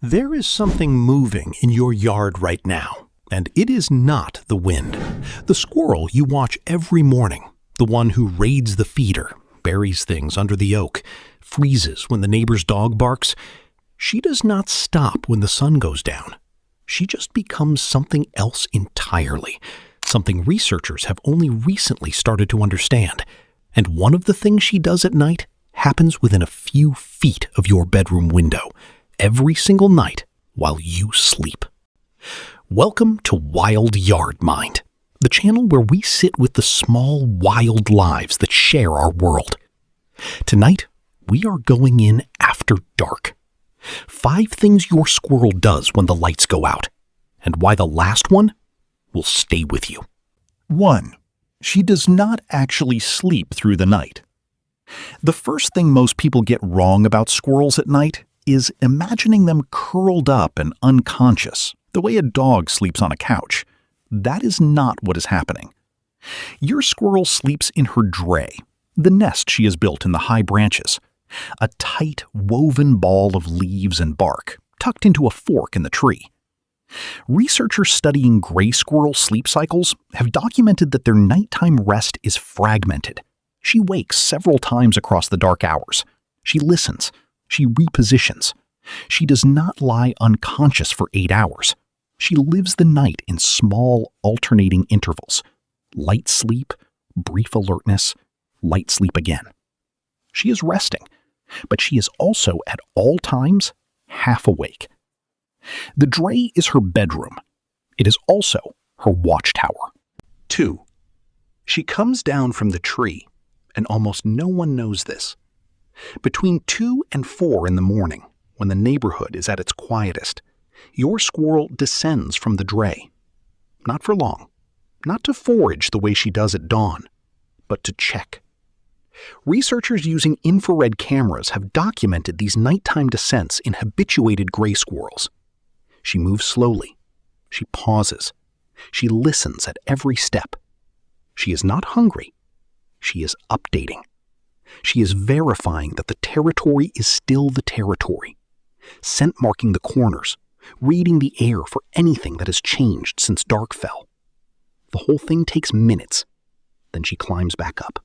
There is something moving in your yard right now, and it is not the wind. The squirrel you watch every morning, the one who raids the feeder, buries things under the oak, freezes when the neighbor's dog barks, she does not stop when the sun goes down. She just becomes something else entirely, something researchers have only recently started to understand. And one of the things she does at night happens within a few feet of your bedroom window, every single night while you sleep. Welcome to Wild Yard Mind, the channel where we sit with the small, wild lives that share our world. Tonight, we are going in after dark. 5 things your squirrel does when the lights go out, and why the last one will stay with you. 1. She does not actually sleep through the night. The first thing most people get wrong about squirrels at night is imagining them curled up and unconscious, the way a dog sleeps on a couch. That is not what is happening. Your squirrel sleeps in her dray, the nest she has built in the high branches, a tight, woven ball of leaves and bark tucked into a fork in the tree. Researchers studying gray squirrel sleep cycles have documented that their nighttime rest is fragmented. She wakes several times across the dark hours. She listens. She repositions. She does not lie unconscious for 8 hours. She lives the night in small, alternating intervals. Light sleep, brief alertness, light sleep again. She is resting, but she is also at all times half awake. The dray is her bedroom. It is also her watchtower. 2. She comes down from the tree, and almost no one knows this. Between 2 and 4 in the morning, when the neighborhood is at its quietest, your squirrel descends from the dray. Not for long, not to forage the way she does at dawn, but to check. Researchers using infrared cameras have documented these nighttime descents in habituated gray squirrels. She moves slowly. She pauses. She listens at every step. She is not hungry. She is updating. She is verifying that the territory is still the territory, scent marking the corners, reading the air for anything that has changed since dark fell. The whole thing takes minutes. Then she climbs back up.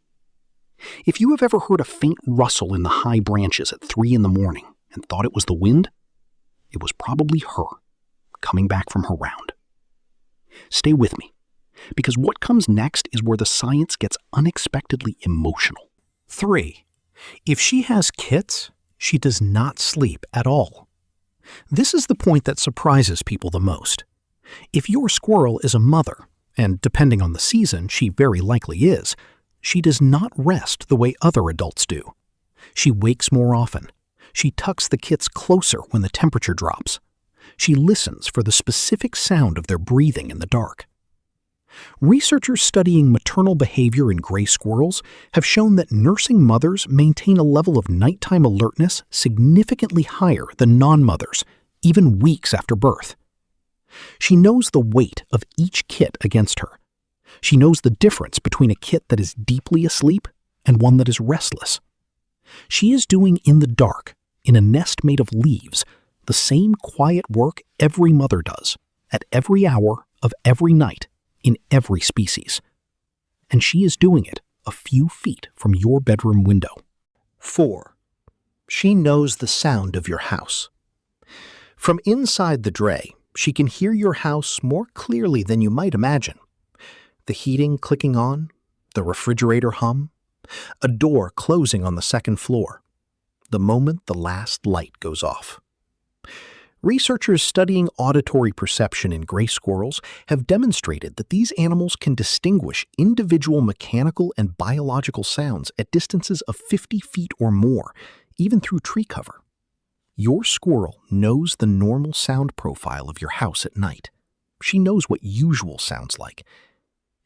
If you have ever heard a faint rustle in the high branches at 3 in the morning and thought it was the wind, it was probably her coming back from her round. Stay with me, because what comes next is where the science gets unexpectedly emotional. 3. If she has kits, she does not sleep at all. This is the point that surprises people the most. If your squirrel is a mother, and depending on the season, she very likely is, she does not rest the way other adults do. She wakes more often. She tucks the kits closer when the temperature drops. She listens for the specific sound of their breathing in the dark. Researchers studying maternal behavior in gray squirrels have shown that nursing mothers maintain a level of nighttime alertness significantly higher than non-mothers, even weeks after birth. She knows the weight of each kit against her. She knows the difference between a kit that is deeply asleep and one that is restless. She is doing in the dark, in a nest made of leaves, the same quiet work every mother does, at every hour of every night, in every species. And she is doing it a few feet from your bedroom window. 4. She knows the sound of your house. From inside the dray, she can hear your house more clearly than you might imagine. The heating clicking on, the refrigerator hum, a door closing on the second floor, the moment the last light goes off. Researchers studying auditory perception in gray squirrels have demonstrated that these animals can distinguish individual mechanical and biological sounds at distances of 50 feet or more, even through tree cover. Your squirrel knows the normal sound profile of your house at night. She knows what usual sounds like.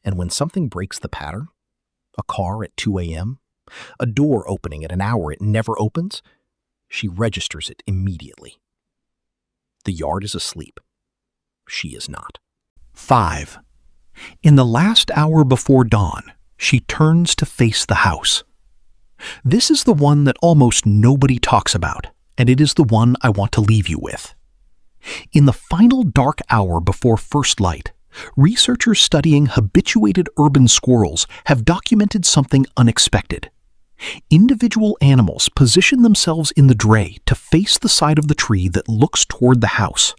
And when something breaks the pattern, a car at 2 a.m., a door opening at an hour it never opens, she registers it immediately. The yard is asleep. She is not. 5. In the last hour before dawn, she turns to face the house. This is the one that almost nobody talks about, and it is the one I want to leave you with. In the final dark hour before first light, researchers studying habituated urban squirrels have documented something unexpected. Individual animals position themselves in the dray to face the side of the tree that looks toward the house.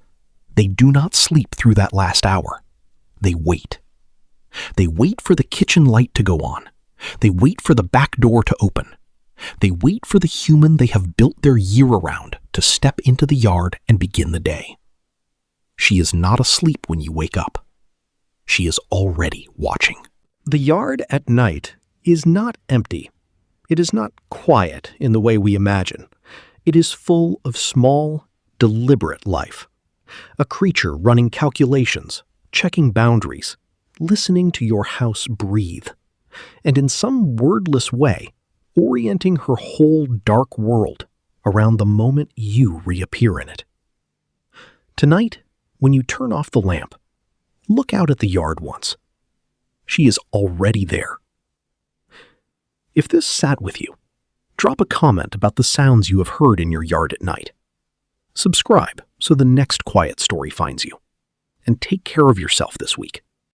They do not sleep through that last hour. They wait. They wait for the kitchen light to go on. They wait for the back door to open. They wait for the human they have built their year around to step into the yard and begin the day. She is not asleep when you wake up. She is already watching. The yard at night is not empty. It is not quiet in the way we imagine. It is full of small, deliberate life. A creature running calculations, checking boundaries, listening to your house breathe, and in some wordless way, orienting her whole dark world around the moment you reappear in it. Tonight, when you turn off the lamp, look out at the yard once. She is already there. If this sat with you, drop a comment about the sounds you have heard in your yard at night. Subscribe so the next quiet story finds you. And take care of yourself this week.